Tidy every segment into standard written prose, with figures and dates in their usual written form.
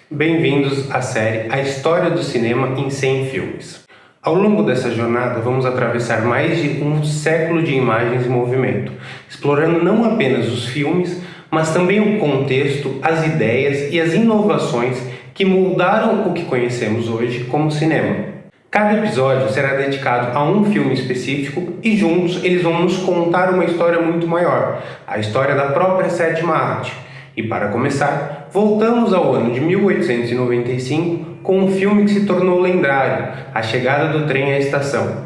Bem-vindos à série A História do Cinema em 100 Filmes. Ao longo dessa jornada, vamos atravessar mais de um século de imagens em movimento, explorando não apenas os filmes, mas também o contexto, as ideias e as inovações que moldaram o que conhecemos hoje como cinema. Cada episódio será dedicado a um filme específico e juntos eles vão nos contar uma história muito maior, a história da própria sétima arte. E para começar, voltamos ao ano de 1895 com um filme que se tornou lendário, A Chegada do Trem à Estação.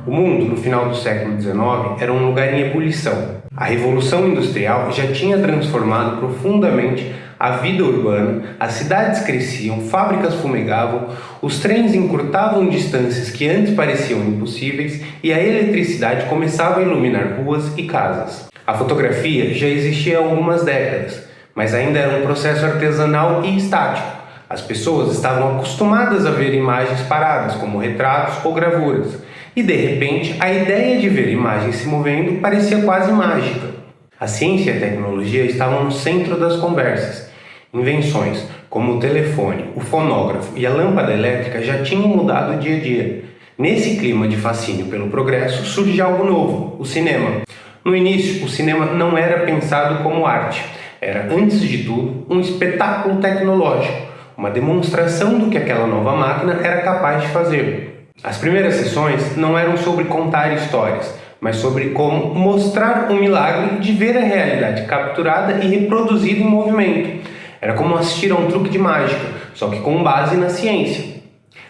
O mundo, no final do século XIX, era um lugar em ebulição. A Revolução Industrial já tinha transformado profundamente a vida urbana, as cidades cresciam, fábricas fumegavam, os trens encurtavam distâncias que antes pareciam impossíveis e a eletricidade começava a iluminar ruas e casas. A fotografia já existia há algumas décadas, mas ainda era um processo artesanal e estático. As pessoas estavam acostumadas a ver imagens paradas, como retratos ou gravuras, e de repente a ideia de ver imagens se movendo parecia quase mágica. A ciência e a tecnologia estavam no centro das conversas. Invenções como o telefone, o fonógrafo e a lâmpada elétrica já tinham mudado o dia a dia. Nesse clima de fascínio pelo progresso surge algo novo, o cinema. No início, o cinema não era pensado como arte. Era, antes de tudo, um espetáculo tecnológico, uma demonstração do que aquela nova máquina era capaz de fazer. As primeiras sessões não eram sobre contar histórias, mas sobre como mostrar o milagre de ver a realidade capturada e reproduzida em movimento. Era como assistir a um truque de mágica, só que com base na ciência.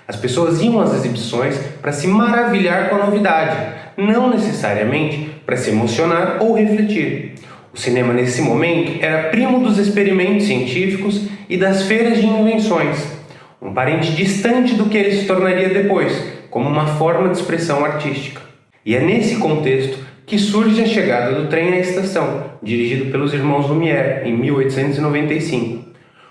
As pessoas iam às exibições para se maravilhar com a novidade, não necessariamente para se emocionar ou refletir. O cinema nesse momento era primo dos experimentos científicos e das feiras de invenções, um parente distante do que ele se tornaria depois, como uma forma de expressão artística. E é nesse contexto que surge a Chegada do Trem à Estação, dirigido pelos irmãos Lumière, em 1895.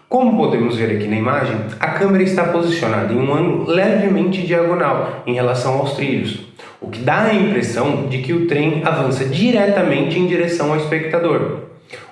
Como podemos ver aqui na imagem, a câmera está posicionada em um ângulo levemente diagonal em relação aos trilhos, o que dá a impressão de que o trem avança diretamente em direção ao espectador.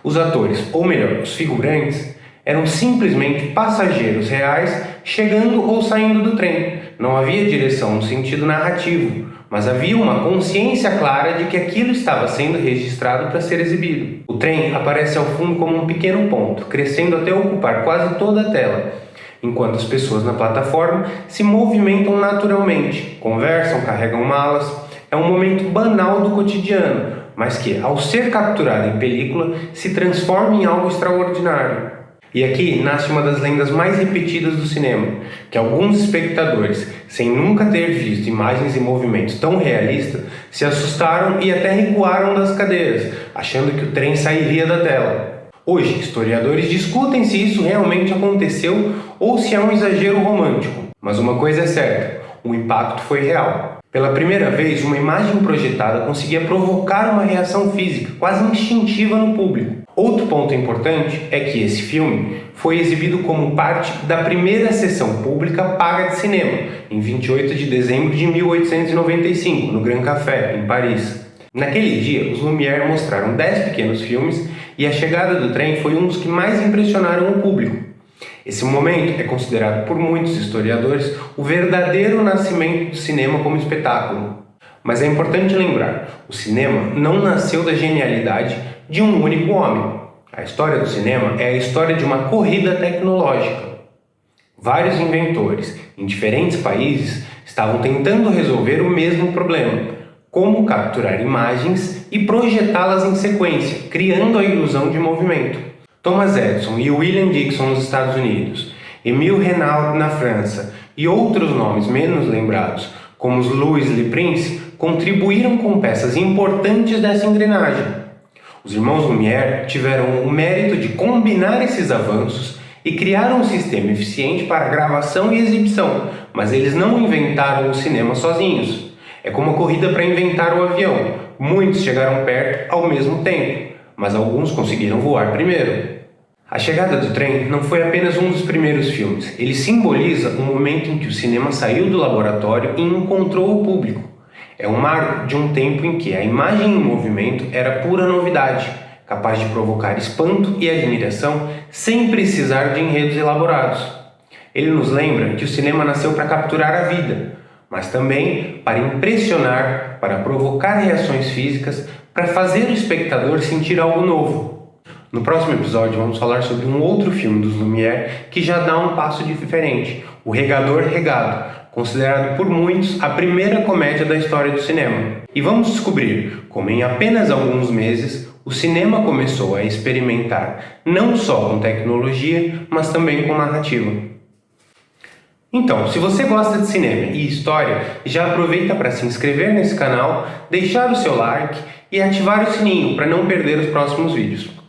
Os atores, ou melhor, os figurantes, eram simplesmente passageiros reais chegando ou saindo do trem. Não havia direção no sentido narrativo, mas havia uma consciência clara de que aquilo estava sendo registrado para ser exibido. O trem aparece ao fundo como um pequeno ponto, crescendo até ocupar quase toda a tela, enquanto as pessoas na plataforma se movimentam naturalmente, conversam, carregam malas. É um momento banal do cotidiano, mas que, ao ser capturado em película, se transforma em algo extraordinário. E aqui nasce uma das lendas mais repetidas do cinema, que alguns espectadores, sem nunca ter visto imagens e movimentos tão realistas, se assustaram e até recuaram das cadeiras, achando que o trem sairia da tela. Hoje, historiadores discutem se isso realmente aconteceu ou se é um exagero romântico. Mas uma coisa é certa, o impacto foi real. Pela primeira vez, uma imagem projetada conseguia provocar uma reação física, quase instintiva no público. Outro ponto importante é que esse filme foi exibido como parte da primeira sessão pública paga de cinema, em 28 de dezembro de 1895, no Grand Café, em Paris. Naquele dia, os Lumière mostraram 10 pequenos filmes e A Chegada do Trem foi um dos que mais impressionaram o público. Esse momento é considerado por muitos historiadores o verdadeiro nascimento do cinema como espetáculo. Mas é importante lembrar, o cinema não nasceu da genialidade de um único homem. A história do cinema é a história de uma corrida tecnológica. Vários inventores, em diferentes países, estavam tentando resolver o mesmo problema: como capturar imagens e projetá-las em sequência, criando a ilusão de movimento. Thomas Edison e William Dixon nos Estados Unidos, Émile Renault na França e outros nomes menos lembrados, como os Louis Le Prince, contribuíram com peças importantes dessa engrenagem. Os irmãos Lumière tiveram o mérito de combinar esses avanços e criar um sistema eficiente para gravação e exibição, mas eles não inventaram o cinema sozinhos. É como a corrida para inventar o avião. Muitos chegaram perto ao mesmo tempo, mas alguns conseguiram voar primeiro. A Chegada do Trem não foi apenas um dos primeiros filmes. Ele simboliza o momento em que o cinema saiu do laboratório e encontrou o público. É um marco de um tempo em que a imagem em movimento era pura novidade. capaz de provocar espanto e admiração sem precisar de enredos elaborados. Ele nos lembra que o cinema nasceu para capturar a vida, mas também para impressionar, para provocar reações físicas, para fazer o espectador sentir algo novo. No próximo episódio vamos falar sobre um outro filme dos Lumière que já dá um passo diferente, O Regador Regado, considerado por muitos a primeira comédia da história do cinema. E vamos descobrir como em apenas alguns meses o cinema começou a experimentar não só com tecnologia, mas também com narrativa. Então, se você gosta de cinema e história, já aproveita para se inscrever nesse canal, deixar o seu like e ativar o sininho para não perder os próximos vídeos.